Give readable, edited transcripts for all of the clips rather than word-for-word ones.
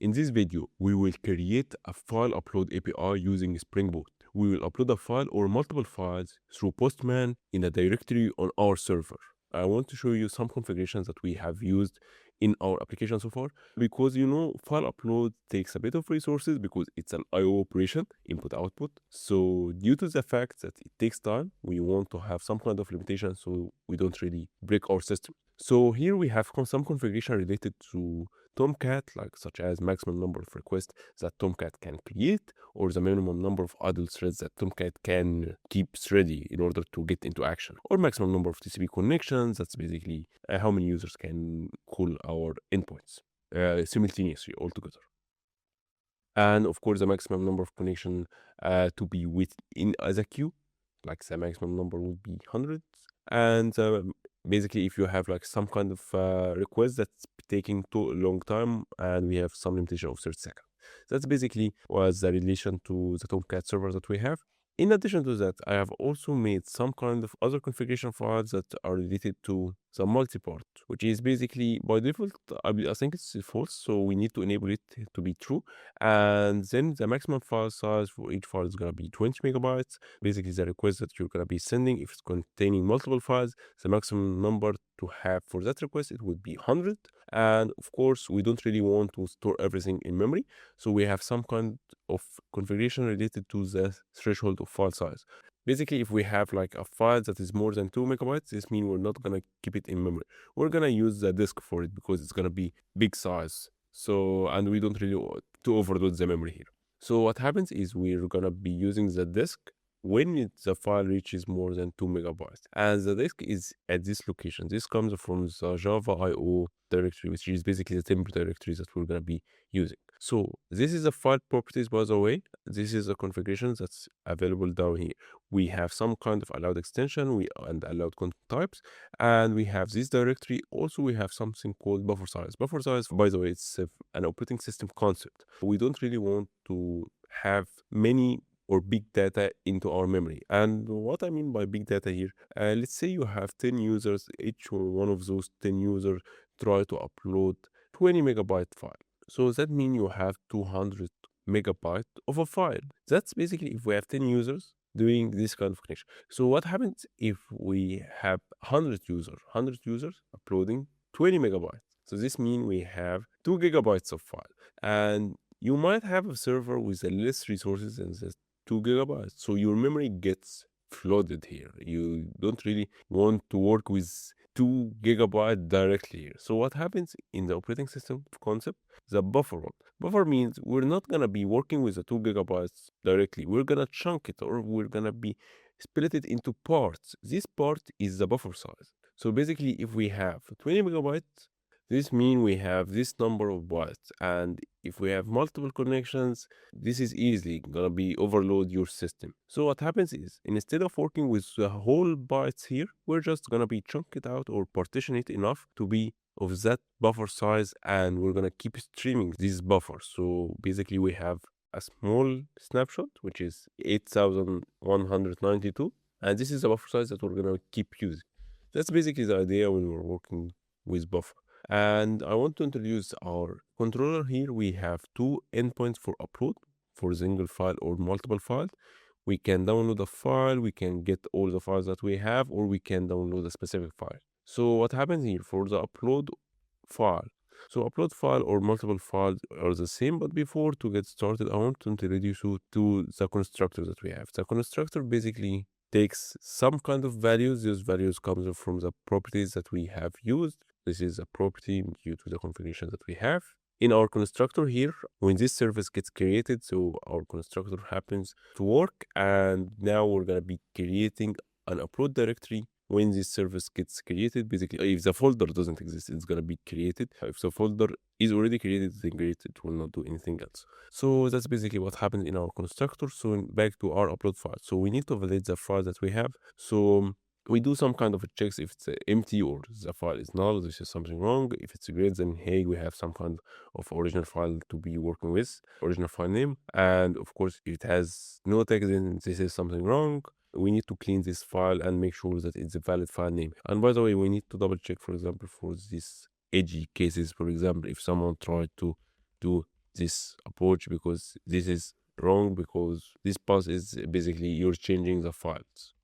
In this video, we will create a file upload API using Spring Boot. We will upload a file or multiple files through Postman in a directory on our server. I want to show you some configurations that we have used in our application so far, because file upload takes a bit of resources because it's an IO operation, input output. So due to the fact that it takes time, we want to have some kind of limitation so we don't really break our system. So here we have some configuration related to Tomcat, like such as maximum number of requests that Tomcat can create, or the minimum number of idle threads that Tomcat can keep ready in order to get into action, or maximum number of TCP connections. That's basically how many users can call our endpoints simultaneously altogether. And of course, the maximum number of connection to be within as a queue, like the maximum number would be hundreds. And basically, if you have like some kind of request that's taking too long time, and we have some limitation of 30 seconds. That's basically was the relation to the Tomcat server that we have. In addition to that, I have also made some kind of other configuration files that are related to the multipart, which is basically by default, I think it's false, so we need to enable it to be true. And then the maximum file size for each file is going to be 20 megabytes. Basically, the request that you're going to be sending, if it's containing multiple files, the maximum number to have for that request, it would be 100. And of course, we don't really want to store everything in memory, so we have some kind of configuration related to the threshold of file size. Basically, if we have like a file that is more than 2 megabytes, this means we're not gonna keep it in memory. We're gonna use the disk for it because it's gonna be big size. So, and we don't really want to overload the memory here. So what happens is we're gonna be using the disk when the file reaches more than 2 megabytes. And the disk is at this location. This comes from the Java IO directory, which is basically the temp directory that we're gonna be using. So this is the file properties, by the way. This is the configuration that's available down here. We have some kind of allowed extension and allowed content types, and we have this directory. Also, we have something called buffer size. Buffer size, by the way, it's an operating system concept. We don't really want to have many or big data into our memory. And what I mean by big data here, let's say you have 10 users, each one of those 10 users try to upload 20 megabyte file. So that means you have 200 megabyte of a file. That's basically if we have 10 users doing this kind of connection. So what happens if we have 100 users uploading 20 megabytes? So this means we have 2 gigabytes of file. And you might have a server with less resources than this 2 gigabytes. So your memory gets flooded here. You don't really want to work with 2 gigabytes directly here. So what happens in the operating system concept? The buffer one. Buffer means we're not gonna be working with the 2 gigabytes directly. We're gonna chunk it, or we're gonna be split it into parts. This part is the buffer size. So basically, if we have 20 megabytes, this means we have this number of bytes, and if we have multiple connections, this is easily gonna be overload your system. So what happens is, instead of working with the whole bytes here, we're just gonna be chunk it out or partition it enough to be of that buffer size, and we're gonna keep streaming this buffer. So basically, we have a small snapshot, which is 8192, and this is the buffer size that we're gonna keep using. That's basically the idea when we're working with buffer. And I want to introduce our controller here. We have 2 endpoints for upload for single file or multiple files. We can download a file, we can get all the files that we have, or we can download a specific file. So what happens here for the upload file? So upload file or multiple files are the same, but before to get started, I want to introduce you to the constructor that we have. The constructor basically takes some kind of values. Those values come from the properties that we have used. This is a property due to the configuration that we have. In our constructor here, when this service gets created, so our constructor happens to work, and now we're going to be creating an upload directory. When this service gets created, basically, if the folder doesn't exist, it's going to be created. If the folder is already created, then great, it will not do anything else. So that's basically what happens in our constructor. So back to our upload file. So we need to validate the file that we have. So we do some kind of a checks if it's empty or the file is null, this is something wrong. If it's great, then hey, we have some kind of original file to be working with, original file name. And of course, if it has no text, then this is something wrong. We need to clean this file and make sure that it's a valid file name. And by the way, we need to double check, for example, for these edgy cases. For example, if someone tried to do this approach because this is wrong, because this pass is basically you're changing the files.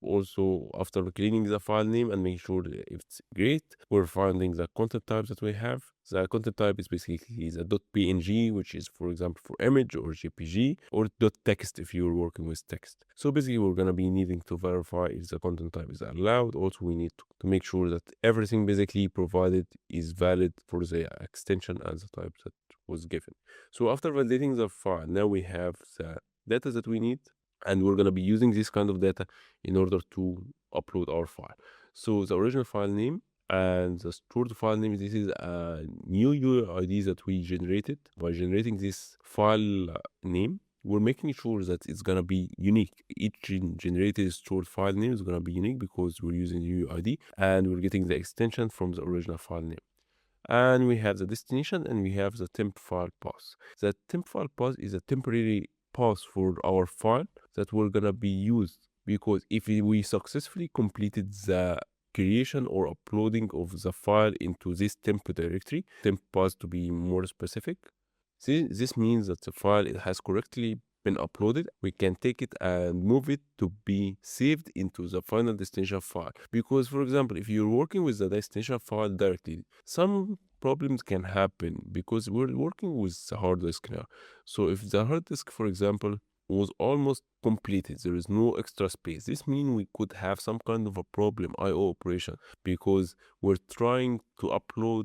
Also, after cleaning the file name and making sure it's great, we're finding the content types that we have. The content type is basically the .png, which is, for example, for image, or JPG, or .text if you're working with text. So basically, we're going to be needing to verify if the content type is allowed. Also, we need to make sure that everything basically provided is valid for the extension and the type that was given. So after validating the file, now we have the data that we need, and we're going to be using this kind of data in order to upload our file. So the original file name and the stored file name, this is a new UID that we generated. By generating this file name, we're making sure that it's going to be unique. Each generated stored file name is going to be unique because we're using UID, and we're getting the extension from the original file name. And we have the destination, and we have the temp file path. The temp file path is a temporary path for our file that we're gonna be used, because if we successfully completed the creation or uploading of the file into this temp directory, temp path to be more specific, this means that the file has correctly been uploaded. We can take it and move it to be saved into the final destination file. Because, for example, if you're working with the destination file directly, some problems can happen because we're working with the hard disk now. So if the hard disk, for example, was almost completed, there is no extra space, this means we could have some kind of a problem, IO operation, because we're trying to upload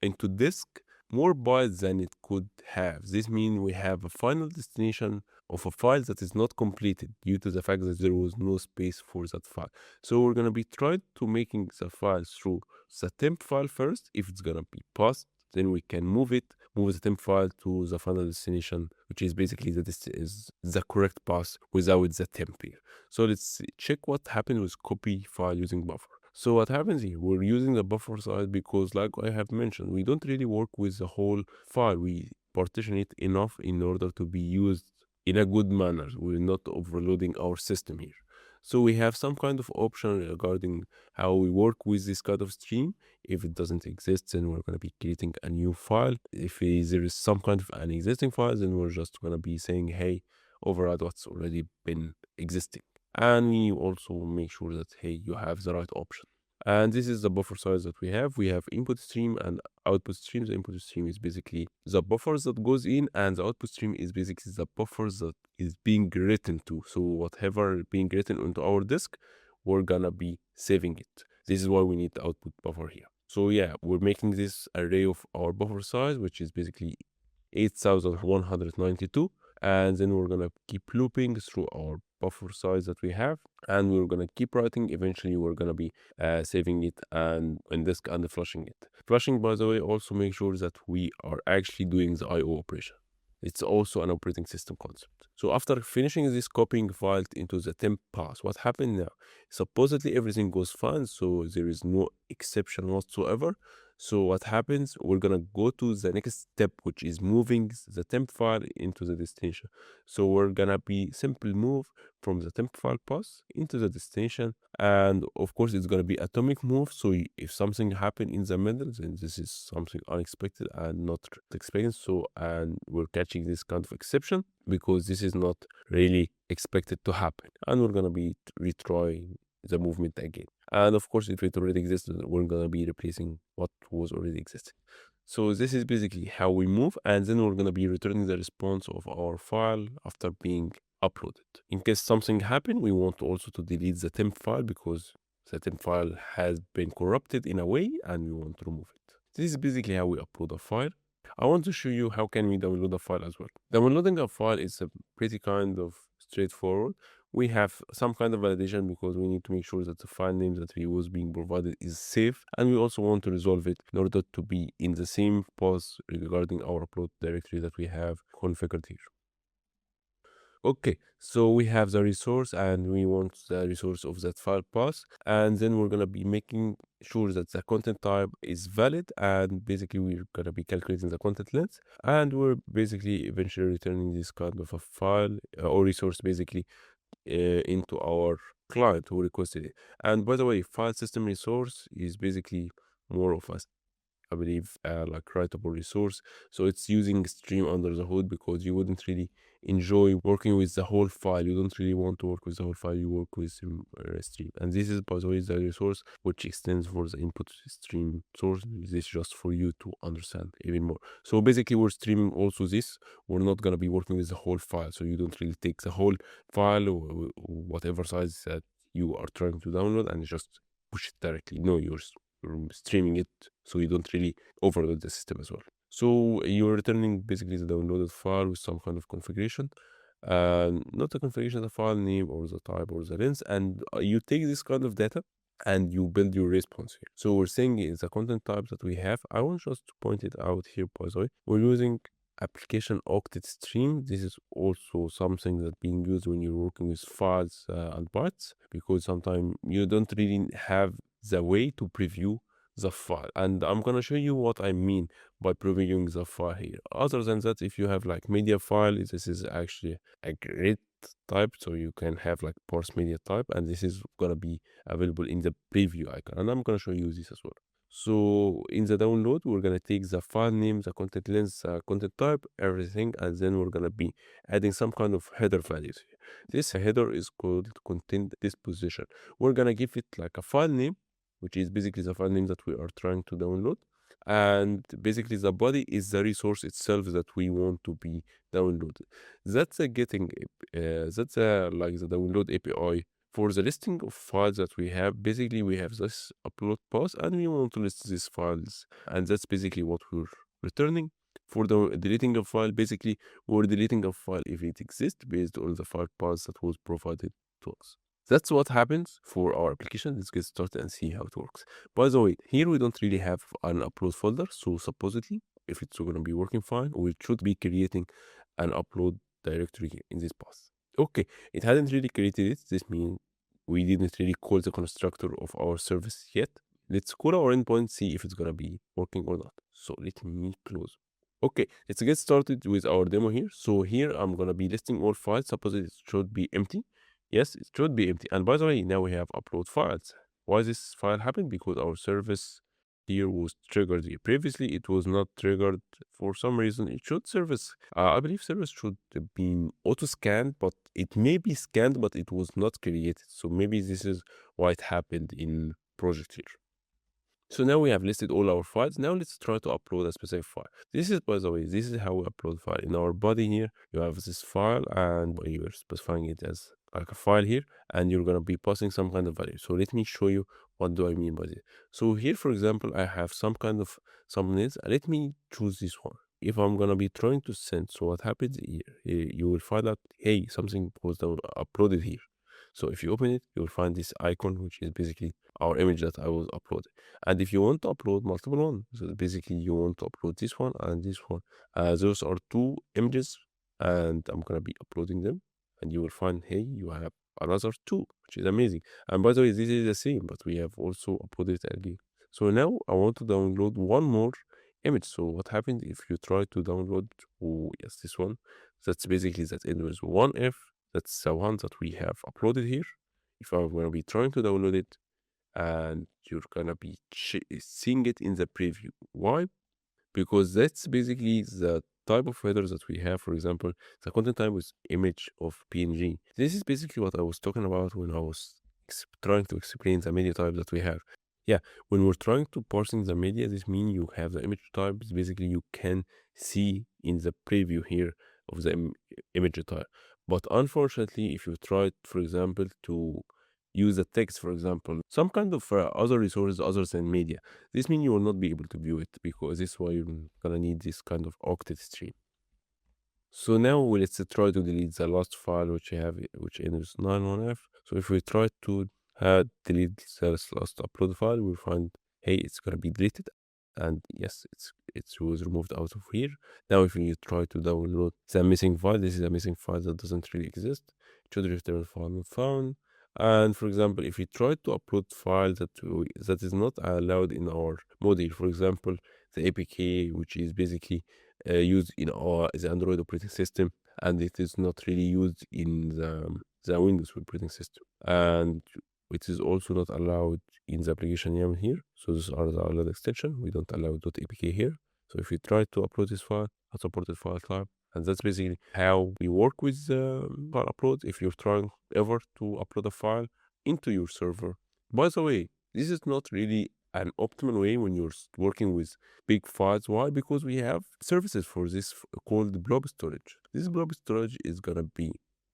into disk more bytes than it could have. This means we have a final destination of a file that is not completed due to the fact that there was no space for that file. So we're going to be trying to making the file through the temp file first. If it's going to be passed, then we can move the temp file to the final destination, which is basically the correct path without the temp here. So let's check what happened with copy file using buffer. So what happens here, we're using the buffer size because, like I have mentioned, we don't really work with the whole file. We partition it enough in order to be used in a good manner. We're not overloading our system here. So we have some kind of option regarding how we work with this kind of stream. If it doesn't exist, then we're going to be creating a new file. If there is some kind of an existing file, then we're just going to be saying, hey, override what's already been existing. And we also make sure that, hey, you have the right option. And this is the buffer size that we have. We have input stream and output stream. The input stream is basically the buffers that goes in, and the output stream is basically the buffers that is being written to. So whatever being written onto our disk, we're gonna be saving it. This is why we need the output buffer here. So yeah, we're making this array of our buffer size, which is basically 8192. And then we're gonna keep looping through our buffer size that we have, and we're gonna keep writing. Eventually we're gonna be saving it and in disk and flushing it. Flushing, by the way, also make sure that we are actually doing the IO operation. It's also an operating system concept. So after finishing this copying file into the temp path, what happened now? Supposedly everything goes fine, so there is no exception whatsoever. So what happens, we're gonna go to the next step, which is moving the temp file into the destination. So we're gonna be simple move from the temp file path into the destination, and of course it's gonna be atomic move. So if something happened in the middle, then this is something unexpected and not expected. So, and we're catching this kind of exception because this is not really expected to happen, and we're gonna be retrying the movement again. And of course, if it already existed, we're gonna be replacing what was already existing. So this is basically how we move, and then we're gonna be returning the response of our file after being uploaded. In case something happened, we want also to delete the temp file because the temp file has been corrupted in a way, and we want to remove it. This is basically how we upload a file. I want to show you how can we download a file as well. Downloading a file is a pretty kind of straightforward. We have some kind of validation because we need to make sure that the file name that we was being provided is safe, and we also want to resolve it in order to be in the same path regarding our upload directory that we have configured here. Okay, so we have the resource and we want the resource of that file path, and then we're gonna be making sure that the content type is valid, and basically we're gonna be calculating the content length, and we're basically eventually returning this kind of a file or resource basically into our client who requested it. And by the way, file system resource is basically more of I believe, like writable resource. So it's using stream under the hood because you wouldn't really enjoy working with the whole file. You don't really want to work with the whole file. You work with stream. And this is, by the way, the resource which extends for the input stream source. This is just for you to understand even more. So basically, we're streaming also this. We're not gonna be working with the whole file. So you don't really take the whole file or whatever size that you are trying to download and just push it directly. No, you're streaming it, so you don't really overload the system as well. So you're returning basically the downloaded file with some kind of configuration, not the configuration, the file name or the type or the length, and you take this kind of data and you build your response here. So we're saying is the content type that we have. I want just to point it out here, by the way. We're using application octet stream. This is also something that's being used when you're working with files and bytes, because sometimes you don't really have the way to preview the file. And I'm gonna show you what I mean by previewing the file here. Other than that, if you have like media file, this is actually a great type, so you can have like parse media type, and this is gonna be available in the preview icon, and I'm gonna show you this as well. So in the download, we're gonna take the file name, the content length, content type, everything, and then we're gonna be adding some kind of header values here. This header is called content disposition. We're gonna give it like a file name, which is basically the file name that we are trying to download, and basically the body is the resource itself that we want to be downloaded. That's a getting that's a like the download API. For the listing of files that we have, basically we have this upload path and we want to list these files, and that's basically what we're returning. For the deleting a file, basically we're deleting a file if it exists based on the file path that was provided to us. That's what happens for our application. Let's get started and see how it works. By the way, here we don't really have an upload folder, so supposedly if it's going to be working fine, we should be creating an upload directory in this path. Okay, it hadn't really created it. This means we didn't really call the constructor of our service yet. Let's call our endpoint, see if it's gonna be working or not. So let me close. Okay, let's get started with our demo here. So here I'm gonna be listing all files. Suppose it should be empty. Yes, it should be empty. And by the way, now we have upload files. Why this file happened? Because our service here was triggered here. Previously, it was not triggered for some reason. It should service, I believe service should have been auto-scanned, but it may be scanned, but it was not created. So maybe this is why it happened in project here. So now we have listed all our files. Now let's try to upload a specific file. This is, by the way, this is how we upload file. In our body here, you have this file and you're specifying it as like a file here, and you're going to be passing some kind of value. So let me show you what do I mean by this. So here, for example, I have some kind of thumbnails. Let me choose this one. If I'm going to be trying to send, so what happens here, you will find out, hey, something was uploaded here. So if you open it, you will find this icon, which is basically our image that I was uploading. And if you want to upload multiple ones, so basically you want to upload this one and this one. Those are two images, and I'm gonna be uploading them. And you will find, hey, you have another two, which is amazing. And by the way, this is the same, but we have also uploaded it again. So now I want to download one more image. So what happens if you try to download, oh yes, this one, that's basically that image 1F. That's the one that we have uploaded here. If I'm going to be trying to download it, and you're going to be seeing it in the preview. Why? Because that's basically the type of headers that we have. For example, the content type is image of PNG. This is basically what I was talking about when I was trying to explain the media type that we have. Yeah, when we're trying to parsing the media, this means you have the image type. Basically, you can see in the preview here of the image type. But unfortunately, if you try, for example, to use a text, for example, some kind of other resources other than media, this means you will not be able to view it, because this is why you're gonna need this kind of octet stream. So now let's try to delete the last file which ends 91F. So if we try to delete this last upload file, we'll find, hey, it's gonna be deleted. And yes, it was removed out of here. Now if you try to download the missing file, this is a missing file that doesn't really exist. It should return file not found. And for example, if we try to upload file that is not allowed in our module, for example, the APK, which is basically used in the Android operating system, and it is not really used in the Windows operating system. And which is also not allowed in the application YAML here. So these are the allowed extension. We don't allow .apk here. So if you try to upload this file, unsupported file type, and that's basically how we work with file upload if you're trying ever to upload a file into your server. By the way, this is not really an optimal way when you're working with big files. Why? Because we have services for this called blob storage. This blob storage is gonna be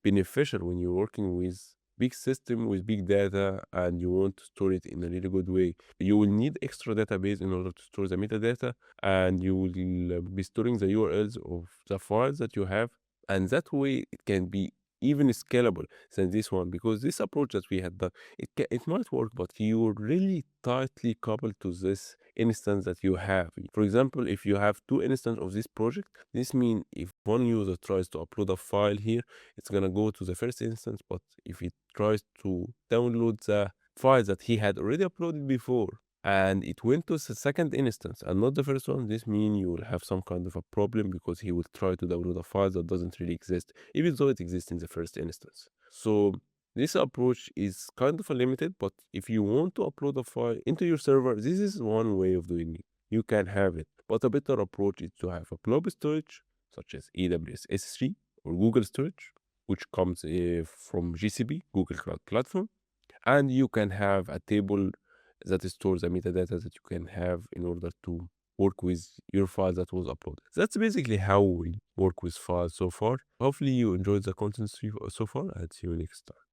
beneficial when you're working with big system with big data and you want to store it in a really good way. You will need extra database in order to store the metadata, and you will be storing the URLs of the files that you have, and that way it can be even scalable than this one, because this approach that we had done, it might work, but you're really tightly coupled to this instance that you have. For example, if you have two instances of this project, this means if one user tries to upload a file here, it's gonna go to the first instance, but if it tries to download the files that he had already uploaded before and it went to the second instance and not the first one, this means you will have some kind of a problem, because he will try to download a file that doesn't really exist, even though it exists in the first instance. So this approach is kind of a limited, but if you want to upload a file into your server, this is one way of doing it. You can have it, but a better approach is to have a blob storage such as AWS S3 or Google Storage, which comes from GCP, Google Cloud Platform, and you can have a table that stores the metadata that you can have in order to work with your file that was uploaded. That's basically how we work with files so far. Hopefully you enjoyed the content so far, and see you next time.